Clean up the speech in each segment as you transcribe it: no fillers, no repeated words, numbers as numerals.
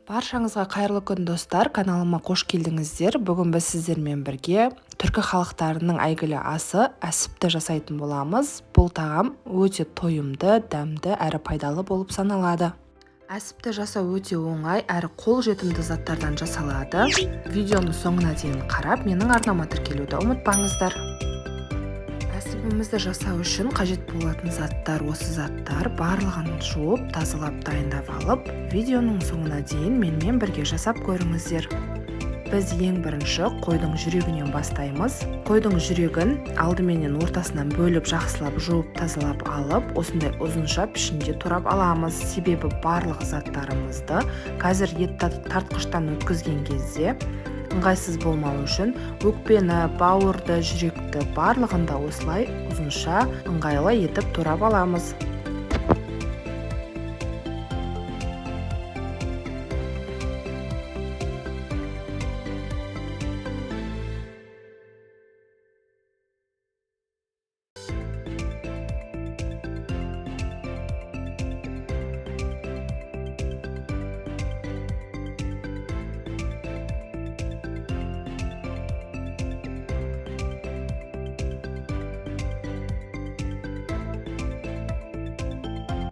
Баршаңызға қайырлы күн достар, каналыма қош келдіңіздер. Бүгін біз сіздермен бірге түркі халықтарының әйгілі асы әсіпті жасайтын боламыз. Бұл тағам өте тойымды, дәмді әрі пайдалы болып саналады. Әсіпті жасау өте оңай әрі қолжетімді заттардан жасалады. Видеоның соңына дейін қарап, менің арнама тіркелуді ұмытпаңыздар. Әсіпімізді жасау үшін қажет болатын заттар осы заттар. Барлығын жуып, тазалап, дайындап алып, видеоның соңына дейін менімен бірге жасап көріңіздер. Біз ең бірінші қойдың жүрегінен бастаймыз. Қойдың жүрегін алдыменен ортасынан бөліп, жақсылап жуып, тазалап алып, осындай ұзынша пішінде турап аламыз. Себебі барлық заттарымызды қазір ет тартқыштан өткізген кезде ыңғайсыз болмау үшін өкпені, бауырды, жүректі барлығында осылай ұзынша ыңғайлы етіп турап аламыз.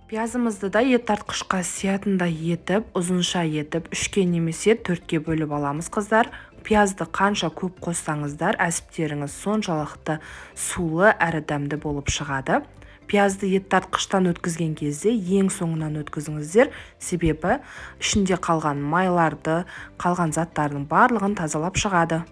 Пиязымызды да ет тартқышқа сиятындай етіп, ұзынша етіп, үшке немесе төртке бөліп аламыз қыздар. Пиязды қанша көп қоссаңыздар, әсіптеріңіз соншалықты сулы әрі дәмді болып шығады. Пиязды ет тартқыштан өткізген кезде ең соңынан өткізіңіздер, себебі ішінде қалған майларды, қалған заттардың барлығын тазалап шығады.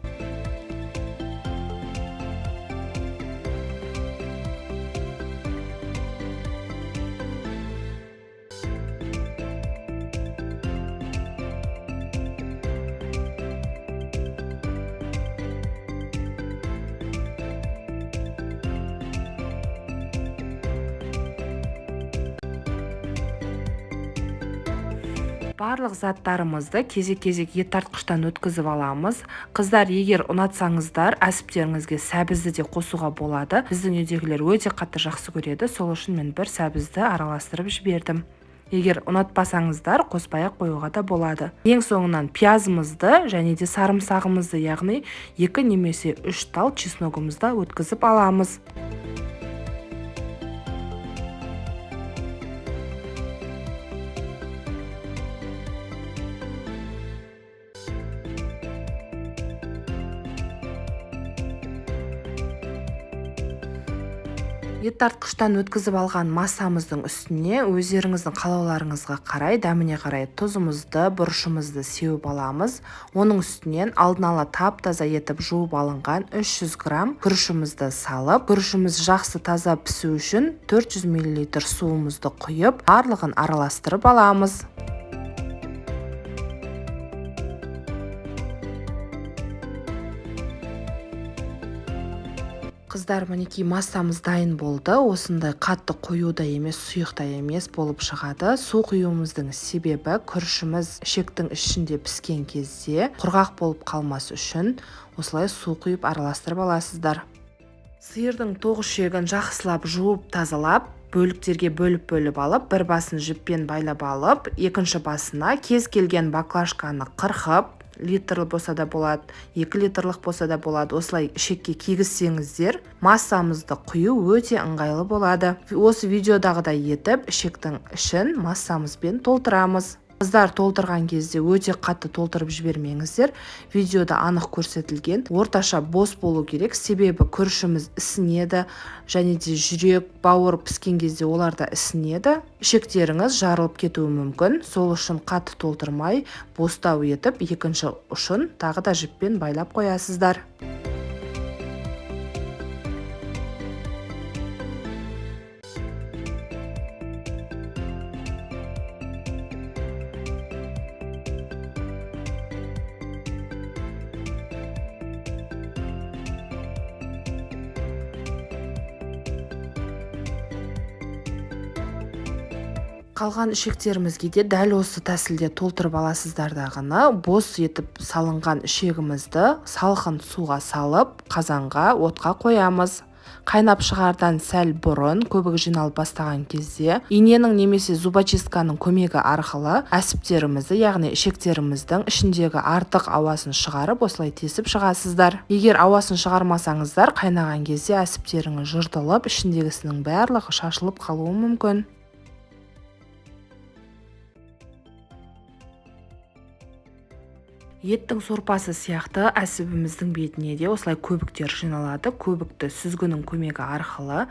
Барлық заттарымызды кезек-кезек ет тартқыштан өткізіп аламыз. Қыздар, егер ұнатсаңыздар, әсіптеріңізге сәбізді де қосуға болады. Біздің үйдегілер өте қатты жақсы көреді, сол үшін мен бір сәбізді араластырып жібердім. Егер ұнатпасаңыздар, қоспай-ақ қоюға да болады. Ең соңынан пиязымызды және де сарымсағымызды, яғни 2 немесе 3 тал чесногымызды өткізіп аламыз. Ет тартқыштан өткізіп алған массамыздың үстіне өздеріңіздің қалауларыңызға қарай, дәміне қарай тұзымызды, бұрышымызды сеуіп аламыз. Оның үстінен алдын ала тап-таза етіп жуып алынған 300 грамм күрішімізді салып, күрішіміз жақсы таза пісу үшін 400 мл суымызды құйып, барлығын араластырып аламыз. Қыздар, мінекей массамыз дайын болды. Осындай қатты қою да емес, сұйық та емес болып шығады. Су құюымыздың себебі күрішіміз ішектің ішінде піскен кезде құрғақ болып қалмас үшін осылай су құйып араластырып аласыздар. Сиырдың тоқ ішегін жақсылап жуып, тазалап, бөліктерге бөліп алып, бір басын жіппен байлап алып, екінші басына кез келген баклажканы қырқып, литрлі болса да болады, 2 литрлік болса да болады, осылай ішекке кигізсеңіздер, массамызды құю өте ыңғайлы болады. Осы видеодағыдай етіп, ішектің ішін массамызбен толтырамыз. Қыздар, толтырған кезде өте қатты толтырып жібермеңіздер. Видеода анық көрсетілген орташа бос болу керек, себебі күрішіміз ісінеді, және де жүрек, бауыр піскен кезде оларда ісінеді. Ішектеріңіз жарылып кетуі мүмкін, сол үшін қатты толтырмай, бостау етіп, екінші ұшын тағы да жіппен байлап қоясыздар. Қалған ішектерімізге де дәл осы тәсілде толтырып аласыздар дағыны. Бос етіп салынған ішегімізді салқын суға салып, қазанға отқа қоямыз. Қайнап шығардан сәл бұрын көбік жиналып бастаған кезде иненің немесе зубочистканың көмегі арқылы әсіптерімізді, яғни ішектеріміздің ішіндегі артық ауасын шығарып осылай тесіп шығасыздар. Егер ауасын шығармасаңыздар, қайнаған кезде әсіптеріңіз жыртылып, ішіндегісінің барлығы шашылып қалуы мүмкін. Еттің сорпасы сияқты әсібіміздің бетіне де осылай көбіктер жиналады. Көбікті сүзгінің көмегі арқылы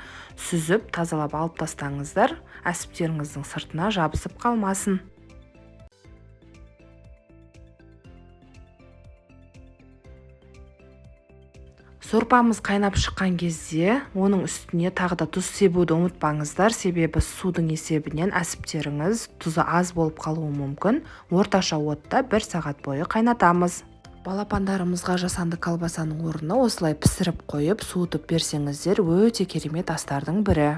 сүзіп, тазалап алып тастаңыздар, әсіптеріңіздің сыртына жабысып қалмасын. Сорпамыз қайнап шыққан кезде оның үстіне тағы да тұз себуді ұмытпаңыздар, себебі судың есебінен әсіптеріңіз тұзы аз болып қалуы мүмкін. Орташа отта 1 сағат бойы қайнатамыз. Балапандарымызға жасанды колбасаның орнына осылай пісіріп қойып, суытып берсеңіздер, өте керемет астардың бірі.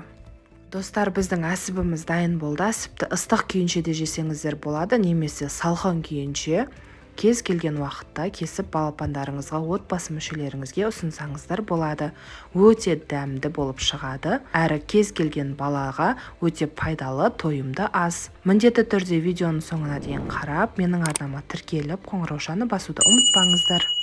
Достар, біздің әсібіміз дайын болды. Әсіпті ыстық күйінше де жесеңіздер болады, немесе салқын күйінше кез келген уақытта кесіп балапандарыңызға, отбасы мүшелеріңізге ұсынсаңыздар болады. Өте дәмді болып шығады, әрі кез келген балаға өте пайдалы, тойымды ас. Міндетті түрде видеоның соңына дейін қарап, менің арнама тіркеліп, қоңыраушаны басуды ұмытпаңыздар.